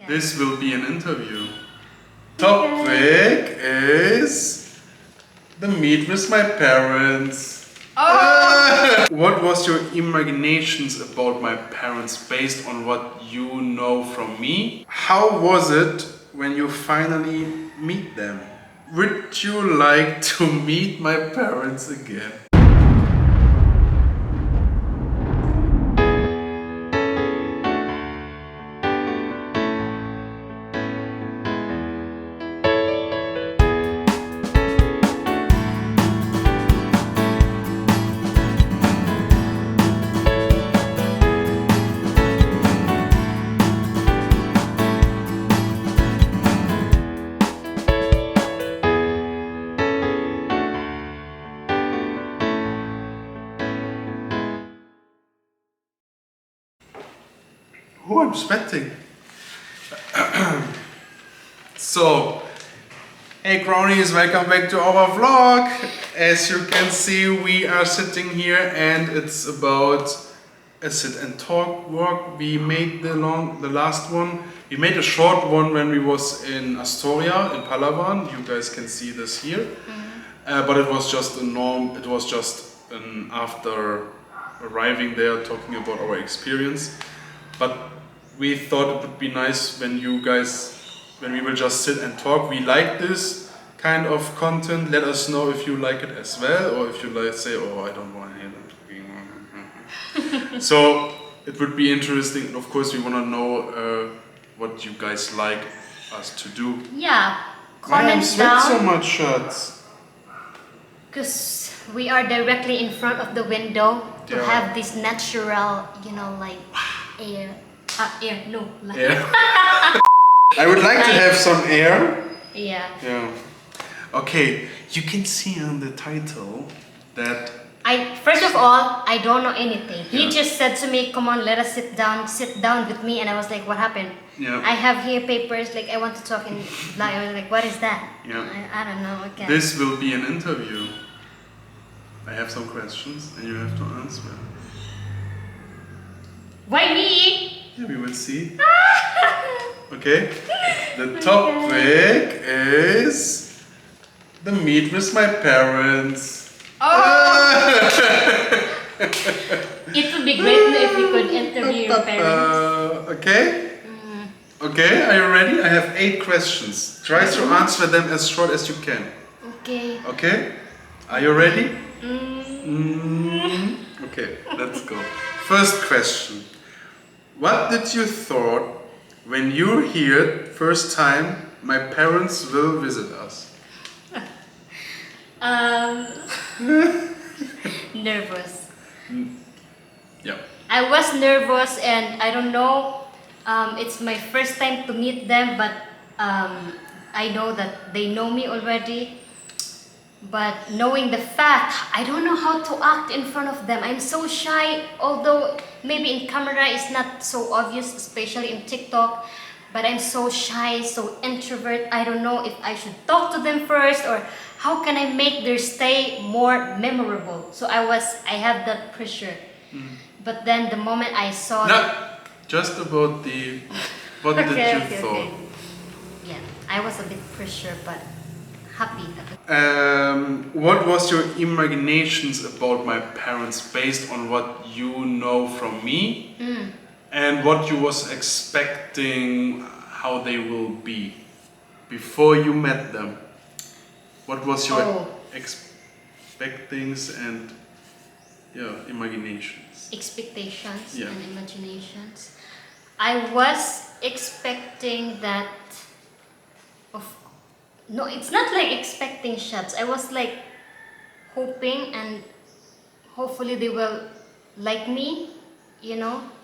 This will be an interview. Topic is the meet with my parents. Oh. What was your imaginations about my parents based on what you know from me? How was it when you finally meet them? Would you like to meet my parents again? Oh, I'm sweating. So, hey Crownies, welcome back to our vlog. As you can see, we are sitting here and it's about a sit and talk walk. We made the last one. We made a short one when we was in Astoria, in Palawan. You guys can see this here. But it was just after arriving there, talking about our experience. But we thought it would be nice when we will just sit and talk. We like this kind of content. Let us know if you like it as well, or if you say, oh, I don't want to hear them talking. So it would be interesting. And of course, we want to know what you guys like us to do. Yeah, Why I'm comment sweat down. so much, shirts? Because we are directly in front of the window to Yeah. have this natural, like air. Like Yeah. I would like to have some air. yeah. Yeah. Okay, you can see on the title that First of all, I don't know anything. He Yeah. just said to me, "Come on, let us sit down with me." And I was like, "What happened?" Yeah. I have here papers. Like I want to talk in. Like I was like, "What is that?" Yeah. I don't know. Okay. this will be an interview. I have some questions and you have to answer. Why me? Yeah, we will see. Okay. The topic is the meet with my parents. Oh. It would be great if we could interview your parents. Okay. Okay, are you ready? I have 8 questions. Try to answer them as short as you can. Okay. Okay? Are you ready? Okay, let's go. First question. What did you thought when you heard first time my parents will visit us? Nervous. Yeah. I was nervous and I don't know, it's my first time to meet them, but I know that they know me already. But knowing the fact, I don't know how to act in front of them. I'm so shy, although maybe in camera it's not so obvious, especially in TikTok. But I'm so shy, so introvert. I don't know if I should talk to them first or how can I make their stay more memorable. So I have that pressure. But then the moment I saw Just about what did you thought? Yeah, I was a bit pressured, but happy. What was your imaginations about my parents based on what you know from me? And what you was expecting how they will be before you met them? What was your expectings and imaginations? Expectations Yeah. and imaginations. I was expecting that no, it's not like expecting shots. I was like hoping and hopefully they will like me,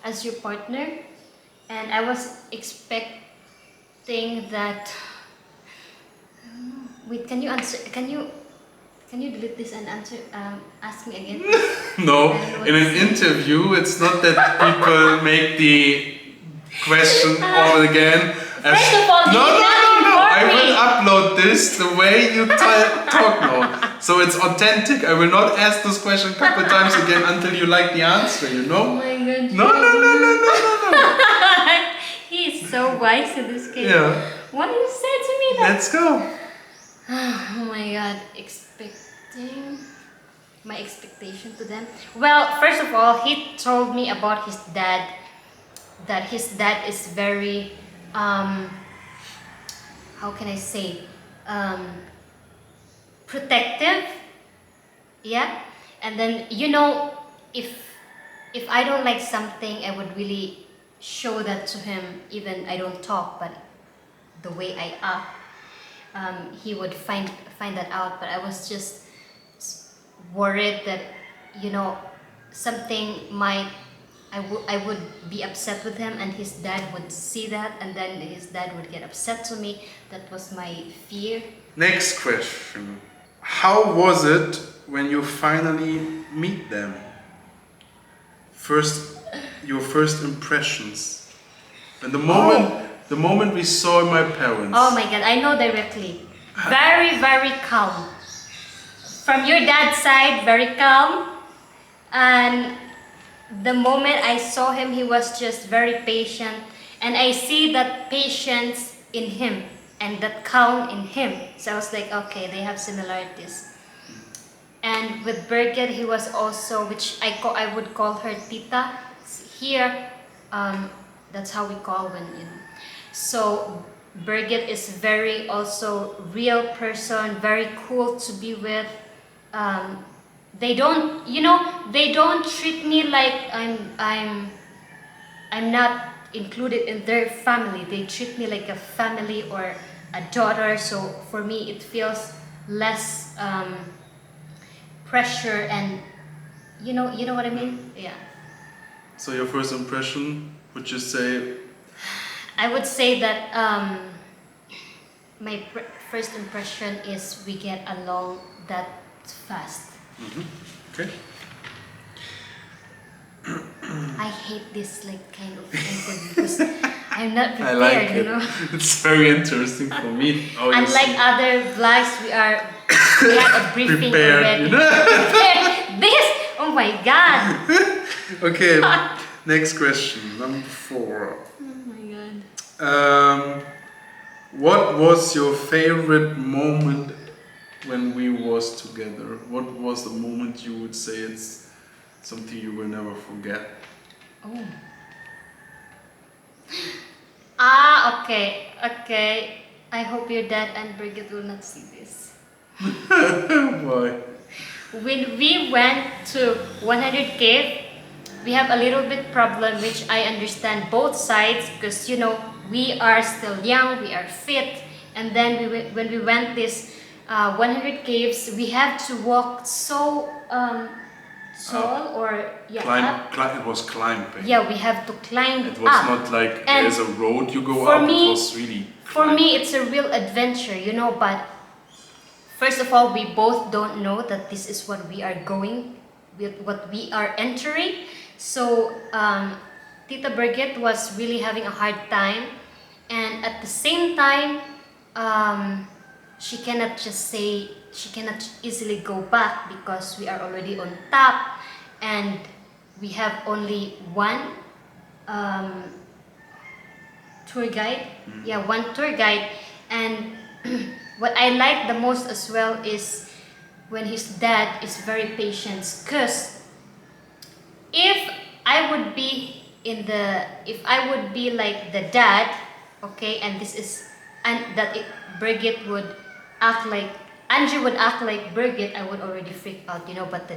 as your partner. And I was expecting that. Wait, can you answer? Can you delete this and answer? Ask me again. No, in an interview, it's not that people make the question all again. First of all, No. I me. will upload this the way you talk now. So it's authentic. I will not ask this question a couple times again until you like the answer, Oh my god. No. He's so wise in this case. Yeah. What do you say to me that? Let's go. Oh my god, my expectation to them. Well, first of all, he told me about his dad, that his dad is very, how can I say, protective. Yeah, and then if I don't like something, I would really show that to him. Even I don't talk, but the way I act, he would find that out. But I was just worried that something might I would be upset with him, and his dad would see that, and then his dad would get upset to me. That was my fear. Next question. How was it when you finally meet them? Your first impressions. And the moment we saw my parents. Oh my god, I know directly. Very, very calm. From your dad's side, very calm. And the moment I saw him, he was just very patient. And I see that patience in him and that calm in him. So I was like, okay, they have similarities. And with Birgit, he was also, which I would call her Tita. Here, that's how we call when, So Birgit is very also real person, very cool to be with. They don't treat me like I'm not included in their family. They treat me like a family or a daughter. So for me, it feels less pressure, and you know what I mean? Yeah. So your first impression, would you say? I would say that my first impression is we get along that fast. Okay. I hate this kind of interview because I'm not prepared. I like it. It's very interesting for me. Unlike other vlogs, we had a briefing prepared, already. This, oh my god. Okay, next question, number 4. Oh my god. What was your favorite moment when we was together? What was the moment you would say it's something you will never forget? Oh. Okay. I hope your dad and Birgit will not see this. Why? When we went to 100 Cave, we have a little bit problem, which I understand both sides, because we are still young, we are fit, and then when we went this 100 caves, we have to walk so tall It was climbing. Yeah, we have to climb It was up. not like And there's a road you go for up. me- It was really. For me, it's a real adventure, but first of all, we both don't know that this is what we are going, with what we are entering. So Tita Birgit was really having a hard time, and at the same time, she cannot easily go back because we are already on top, and we have only one tour guide. Yeah, one tour guide. And what I like the most as well is when his dad is very patient, because if I would be like the dad, okay, and Birgit would act like Angie would act like Birgit, I would already freak out, but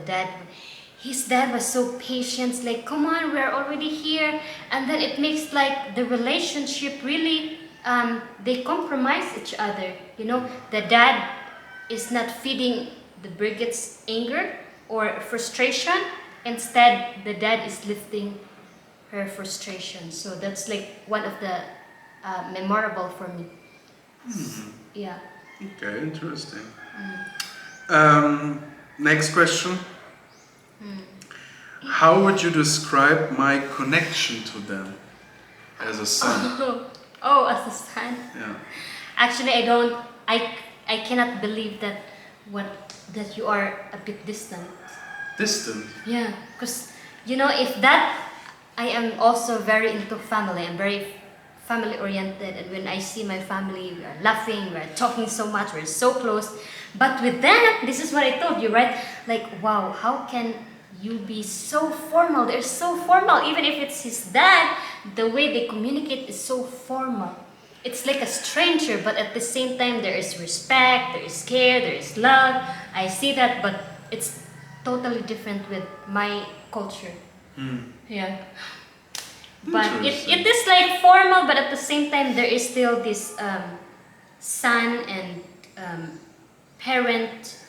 his dad was so patient, like, come on, we're already here. And then it makes like the relationship really, they compromise each other, the dad is not feeding the Birgit's anger or frustration. Instead, the dad is lifting her frustration. So that's like one of the memorable for me. Yeah. Okay, interesting. Next question. How would you describe my connection to them as a son? Oh, as a son. Yeah. Actually, I cannot believe that you are a bit distant. Distant? Yeah, because if that, I am also very into family. I'm very family oriented, and when I see my family, we are laughing, we are talking so much, we're so close. But with them, this is what I told you, right? Like, wow, how can you be so formal? They're so formal. Even if it's his dad, the way they communicate is so formal. It's like a stranger, but at the same time, there is respect, there is care, there is love. I see that, but it's totally different with my culture. Yeah. But it is like formal, but at the same time, there is still this son and parent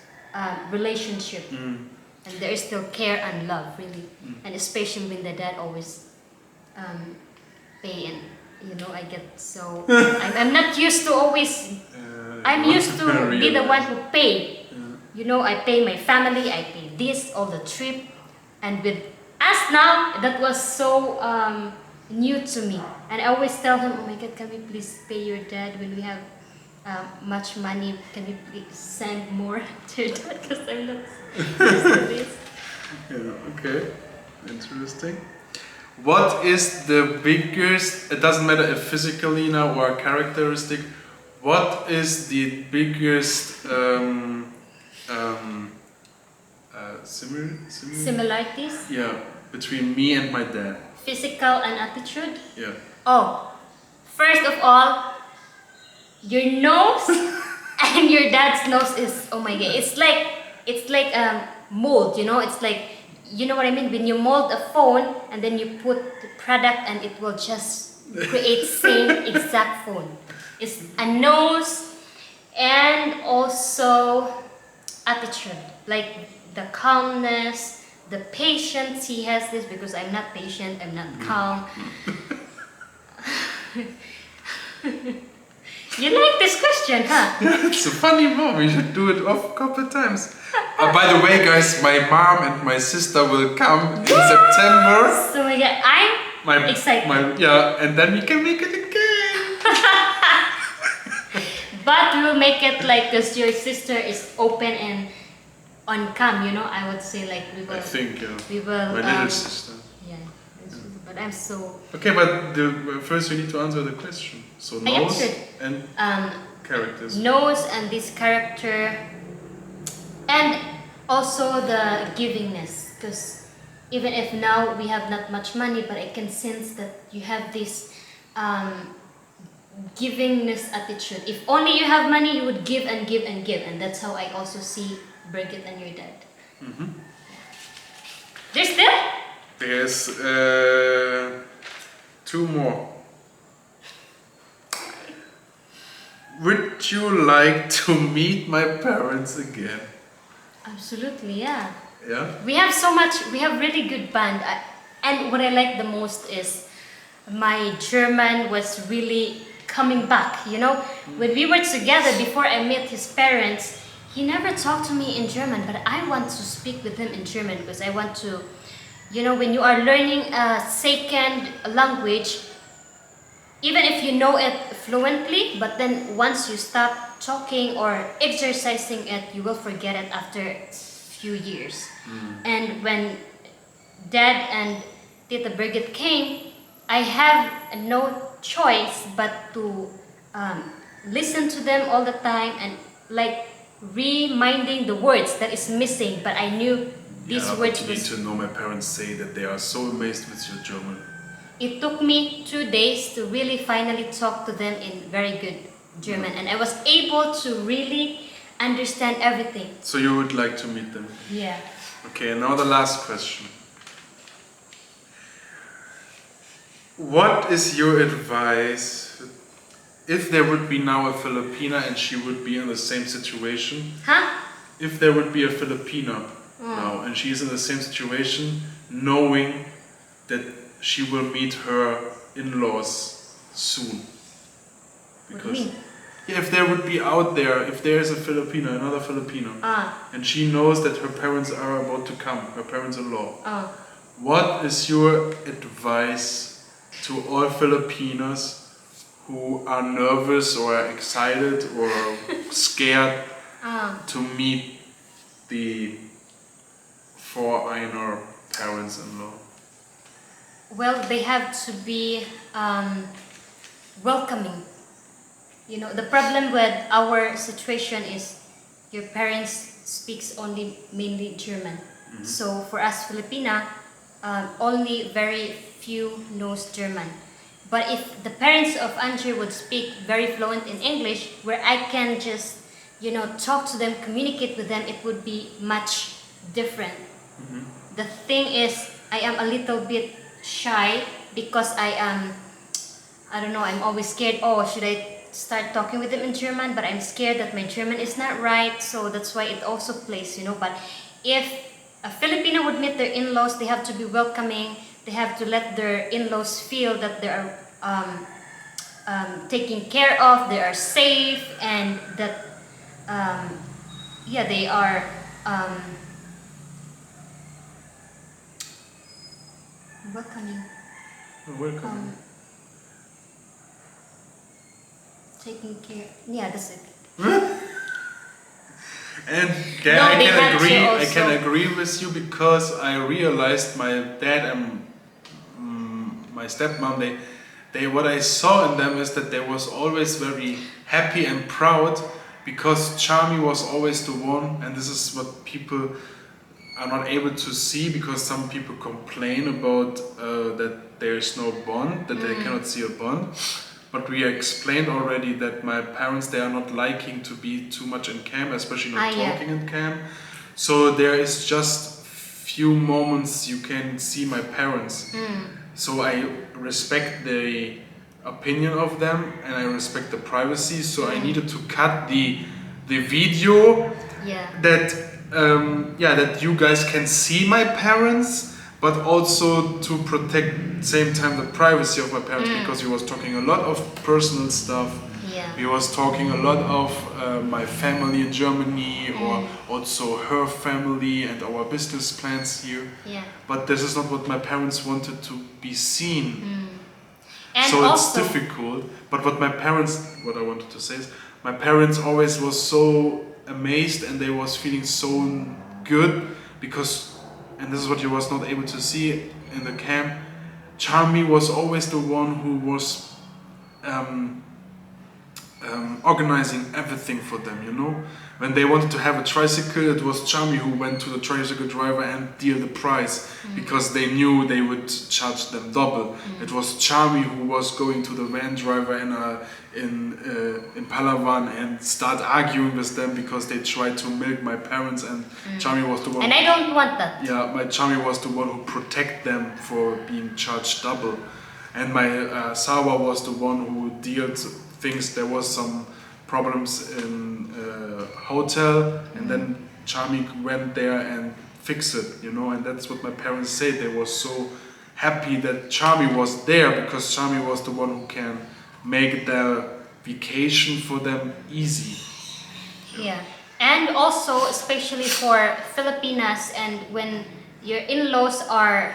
relationship. And there is still care and love, really. And especially when the dad always pay, and I get so I'm not used to always. I'm used to be the one who pay. I pay my family, I pay this, all the trip, and with us now, that was so new to me. And I always tell him, oh my God, can we please pay your dad when we have much money? Can we please send more to your dad? Because I'm not used to this. Yeah, okay. Interesting. What is the biggest, it doesn't matter if physically now or a characteristic, what is the biggest similarities? Yeah, between me and my dad. Physical and attitude? Yeah. Oh, first of all, your nose and your dad's nose is, oh my God, it's like mold, it's like, you know what I mean? When you mold a phone and then you put the product and it will just create same exact phone. It's a nose and also attitude, like the calmness, the patience. He has this because I'm not patient, I'm not calm. You like this question, huh? It's a funny mom. We should do it a couple of times. By the way, guys, my mom and my sister will come in September. So I'm excited. And then we can make it again. But we'll make it like, because your sister is open and on cam, I would say, like we will. I think, yeah. We will. My little sister. Yeah, but I'm so. Okay, but first we need to answer the question. So nose and characters. Nose and this character, and also the givingness, because even if now we have not much money, but I can sense that you have this givingness attitude. If only you have money, you would give and give and give, and that's how I also see Birgit and your dad. There's still? There's 2 more. Would you like to meet my parents again? Absolutely, yeah. Yeah? We have really good band. And what I like the most is my German was really coming back, When we were together before I met his parents, he never talked to me in German, but I want to speak with him in German because I want to, when you are learning a second language, even if you know it fluently, but then once you stop talking or exercising it, you will forget it after a few years. And when Dad and Tita Birgit came, I have no choice but to listen to them all the time and like reminding the words that is missing, but I knew these words. You need to know my parents say that they are so amazed with your German. It took me 2 days to really finally talk to them in very good German, and I was able to really understand everything. So you would like to meet them? Yeah. Okay, now the last question. What is your advice if there would be now a Filipina and she would be in the same situation? Huh? If there would be a Filipina now and she's in the same situation, knowing that she will meet her in-laws soon. What do you mean? Yeah, if there would be out there, if there is a Filipina, another Filipino, and she knows that her parents are about to come, her parents-in-law, what is your advice to all Filipinos who are nervous or excited or scared to meet the foreigner parents-in-law? Well, they have to be welcoming. You know, the problem with our situation is your parents speaks only mainly German. So for us Filipina, only very few knows German. But if the parents of Andrew would speak very fluent in English, where I can just, you know, talk to them, communicate with them, it would be much different. The thing is, I am a little bit shy because I don't know, I'm always scared. Oh, should I start talking with them in German? But I'm scared that my German is not right, so that's why it also plays, you know. But if a Filipino would meet their in-laws, they have to be welcoming. They have to let their in-laws feel that they are taken care of, they are safe, and that yeah, they are welcoming. Welcome. Taking care. Yeah, that's it. And No, I they can had to agree. I also- can agree with you because I realized my dad and my stepmom. They what I saw in them is that they was always very happy and proud because Charmy was always the one, and this is what people are not able to see because some people complain about that there is no bond, that they cannot see a bond. But we explained already that my parents, they are not liking to be too much in camp, especially not Yeah. talking in camp. So there is just few moments you can see my parents. So I respect the opinion of them and I respect the privacy. So I needed to cut the video Yeah. that that you guys can see my parents, but also to protect same time the privacy of my parents because he was talking a lot of personal stuff. Yeah. He was talking a lot of my family in Germany or also her family and our business plans here. Yeah. But this is not what my parents wanted to be seen. And So it's also, difficult. But what I wanted to say is, my parents always was so amazed and they was feeling so good because, and this is what you was not able to see in the camp, Charmy was always the one who was organizing everything for them, you know. When they wanted to have a tricycle, it was Charmy who went to the tricycle driver and deal the price because they knew they would charge them double. It was Charmy who was going to the van driver in Palawan and start arguing with them because they tried to milk my parents, and Charmy was the one. and I don't want that. Yeah, my Charmy was the one who protect them for being charged double, and my Asawa was the one who dealt things. There was some problems in hotel, and then Charmy went there and fixed it, you know. And that's what my parents said. They were so happy that Charmy was there because Charmy was the one who can make their vacation for them easy. Yeah. And also, especially for Filipinas, and when your in-laws are,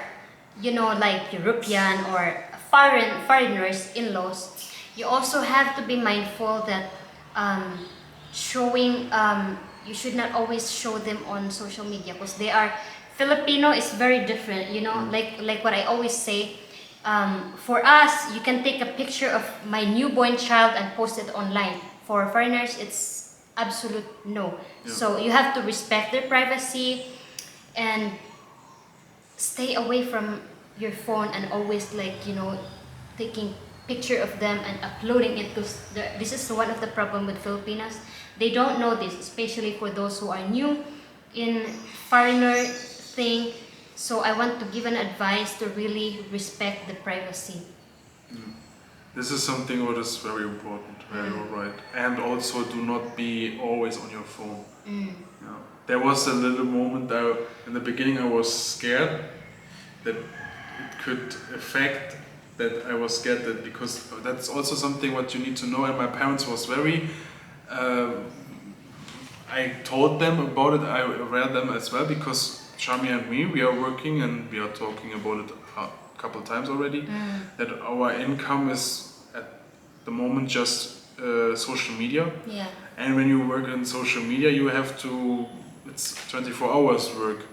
you know, like European or foreigners in-laws, you also have to be mindful that you should not always show them on social media because they are Filipino is very different, you know. Like what I always say, for us you can take a picture of my newborn child and post it online. For foreigners it's absolute no. So you have to respect their privacy and stay away from your phone and always, like, you know, taking picture of them and uploading it, because this is one of the problem with Filipinas. They don't know this, especially for those who are new in foreigner thing. So I want to give an advice to really respect the privacy. This is something what is very important, very right. And also do not be always on your phone. Yeah. There was a little moment there in the beginning I was scared that it could affect, that I was scared that, because that's also something what you need to know, and my parents was very I told them about it, I read them as well, because Charmy and me, we are working and we are talking about it a couple times already, that our income is at the moment just social media. Yeah. And when you work in social media, you have to, it's 24 hours work.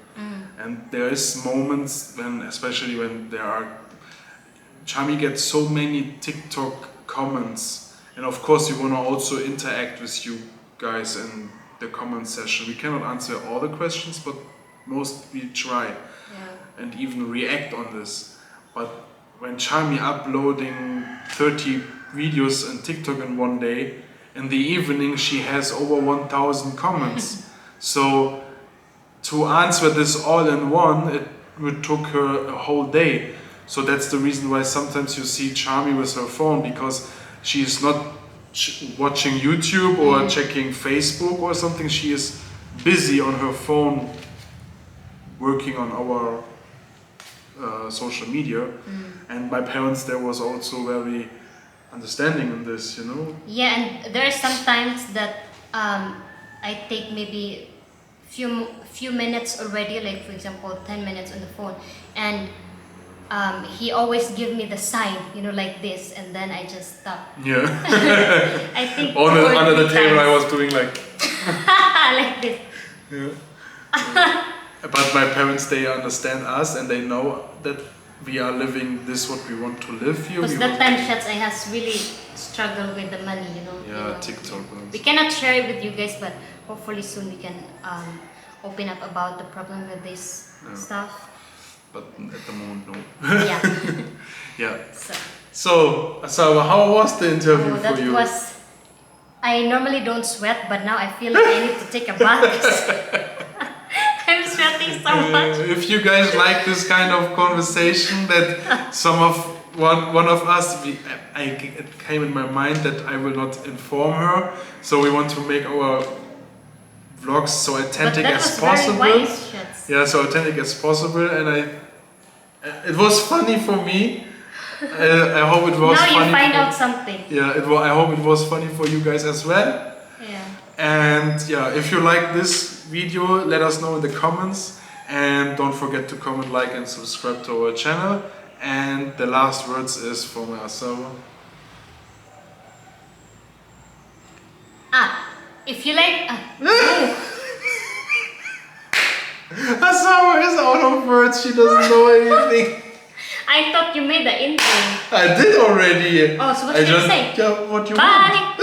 And there is moments when, especially when there are, Charmy gets so many TikTok comments, and of course we want to also interact with you guys in the comment session. We cannot answer all the questions, but most we try and even react on this. But when Charmy uploading 30 videos on TikTok in one day, in the evening she has over 1,000 comments. So to answer this all in one, it would took her a whole day. So that's the reason why sometimes you see Charmy with her phone, because she is not watching YouTube or checking Facebook or something. She is busy on her phone working on our social media. And my parents, there was also very understanding in this, you know. Yeah, and there are some times that I take maybe few minutes already, like for example 10 minutes on the phone, and he always give me the sign, you know, like this, and then I just stop. Yeah. I think Under the table I was doing like like this. Yeah. But my parents, they understand us and they know that we are living this what we want to live here. Because that time shots I has really struggled with the money, you know. Yeah, you know. TikTok. We cannot share it with you guys, but hopefully soon we can open up about the problem with this stuff. But at the moment, no. Yeah. Yeah. So Asawa, how was the interview for you? I normally don't sweat, but now I feel like I need to take a bath. I'm sweating so much. If you guys like this kind of conversation, that one of us, it came in my mind that I will not inform her, so we want to make our vlogs so authentic as possible. Very wise, Shats. Yeah, so authentic as possible, and it was funny for me. I hope it was funny. Now you find out something. Yeah, I hope it was funny for you guys as well. Yeah. And yeah, if you like this video, let us know in the comments, and don't forget to comment, like and subscribe to our channel. And the last words is from Asawa. If you like Asawa is out of words, she doesn't know anything. I thought you made the intro. I did already. Oh, so what should I say? Yeah, what you Bye. Want.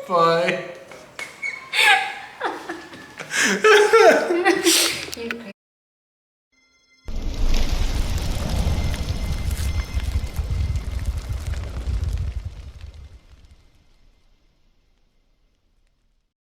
Bye.